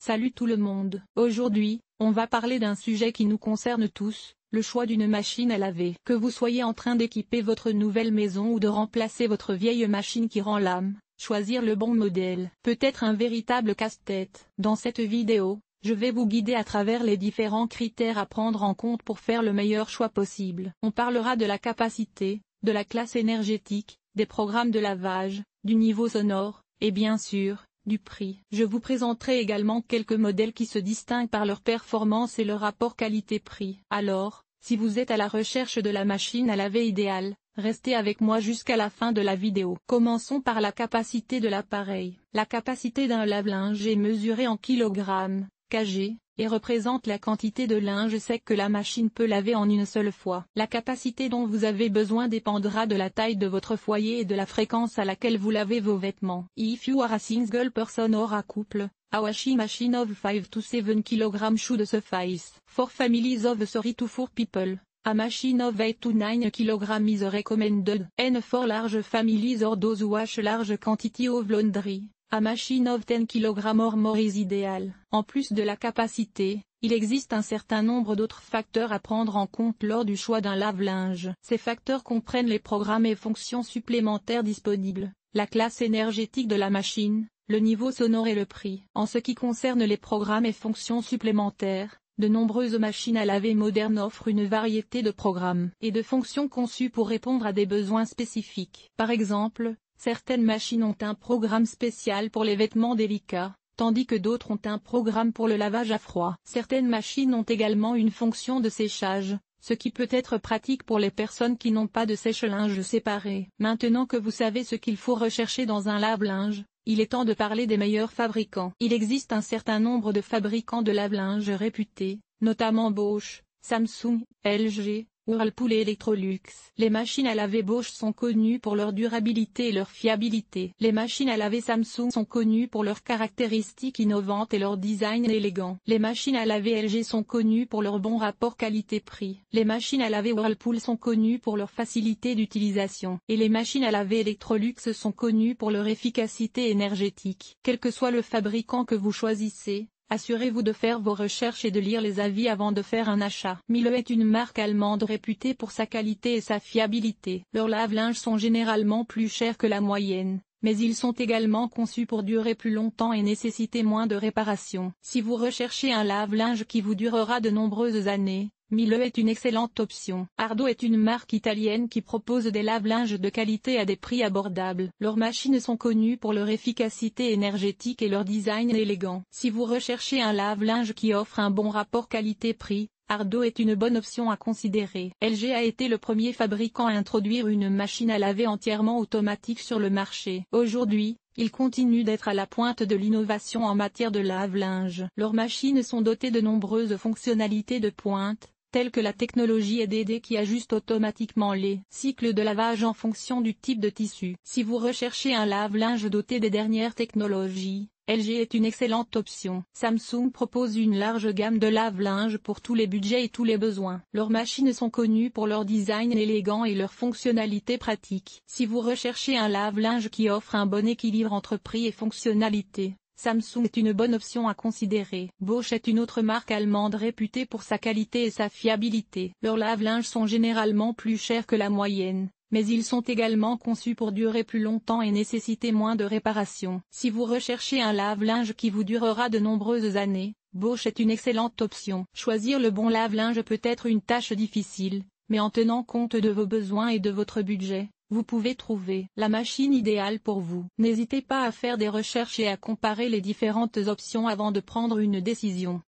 Salut tout le monde. Aujourd'hui, on va parler d'un sujet qui nous concerne tous, le choix d'une machine à laver. Que vous soyez en train d'équiper votre nouvelle maison ou de remplacer votre vieille machine qui rend l'âme, choisir le bon modèle peut être un véritable casse-tête. Dans cette vidéo, je vais vous guider à travers les différents critères à prendre en compte pour faire le meilleur choix possible. On parlera de la capacité, de la classe énergétique, des programmes de lavage, du niveau sonore, et bien sûr, du prix. Je vous présenterai également quelques modèles qui se distinguent par leur performance et leur rapport qualité-prix. Alors, si vous êtes à la recherche de la machine à laver idéale, restez avec moi jusqu'à la fin de la vidéo. Commençons par la capacité de l'appareil. La capacité d'un lave-linge est mesurée en kilogrammes, kg, et représente la quantité de linge sec que la machine peut laver en une seule fois. La capacité dont vous avez besoin dépendra de la taille de votre foyer et de la fréquence à laquelle vous lavez vos vêtements. If you are a single person or a couple, a washing machine of 5 to 7 kg should suffice. For families of 3 to 4 people, a machine of 8 to 9 kg is recommended. And for large families or those who wash large quantity of laundry, a machine of 10 kg or more is ideal. En plus de la capacité, il existe un certain nombre d'autres facteurs à prendre en compte lors du choix d'un lave-linge. Ces facteurs comprennent les programmes et fonctions supplémentaires disponibles, la classe énergétique de la machine, le niveau sonore et le prix. En ce qui concerne les programmes et fonctions supplémentaires, de nombreuses machines à laver modernes offrent une variété de programmes et de fonctions conçues pour répondre à des besoins spécifiques. Par exemple, certaines machines ont un programme spécial pour les vêtements délicats, tandis que d'autres ont un programme pour le lavage à froid. Certaines machines ont également une fonction de séchage, ce qui peut être pratique pour les personnes qui n'ont pas de sèche-linge séparé. Maintenant que vous savez ce qu'il faut rechercher dans un lave-linge, il est temps de parler des meilleurs fabricants. Il existe un certain nombre de fabricants de lave-linge réputés, notamment Bosch, Samsung, LG, Whirlpool et Electrolux. Les machines à laver Bosch sont connues pour leur durabilité et leur fiabilité. Les machines à laver Samsung sont connues pour leurs caractéristiques innovantes et leur design élégant. Les machines à laver LG sont connues pour leur bon rapport qualité-prix. Les machines à laver Whirlpool sont connues pour leur facilité d'utilisation. Et les machines à laver Electrolux sont connues pour leur efficacité énergétique. Quel que soit le fabricant que vous choisissez, assurez-vous de faire vos recherches et de lire les avis avant de faire un achat. Miele est une marque allemande réputée pour sa qualité et sa fiabilité. Leurs lave-linges sont généralement plus chers que la moyenne, mais ils sont également conçus pour durer plus longtemps et nécessiter moins de réparations. Si vous recherchez un lave-linge qui vous durera de nombreuses années, Miele est une excellente option. Ardo est une marque italienne qui propose des lave-linges de qualité à des prix abordables. Leurs machines sont connues pour leur efficacité énergétique et leur design élégant. Si vous recherchez un lave-linge qui offre un bon rapport qualité-prix, Ardo est une bonne option à considérer. LG a été le premier fabricant à introduire une machine à laver entièrement automatique sur le marché. Aujourd'hui, ils continuent d'être à la pointe de l'innovation en matière de lave-linge. Leurs machines sont dotées de nombreuses fonctionnalités de pointe, telles que la technologie EDD qui ajuste automatiquement les cycles de lavage en fonction du type de tissu. Si vous recherchez un lave-linge doté des dernières technologies, LG est une excellente option. Samsung propose une large gamme de lave-linge pour tous les budgets et tous les besoins. Leurs machines sont connues pour leur design élégant et leur fonctionnalité pratique. Si vous recherchez un lave-linge qui offre un bon équilibre entre prix et fonctionnalité, Samsung est une bonne option à considérer. Bosch est une autre marque allemande réputée pour sa qualité et sa fiabilité. Leurs lave-linges sont généralement plus chers que la moyenne, mais ils sont également conçus pour durer plus longtemps et nécessiter moins de réparations. Si vous recherchez un lave-linge qui vous durera de nombreuses années, Bosch est une excellente option. Choisir le bon lave-linge peut être une tâche difficile, mais en tenant compte de vos besoins et de votre budget, vous pouvez trouver la machine idéale pour vous. N'hésitez pas à faire des recherches et à comparer les différentes options avant de prendre une décision.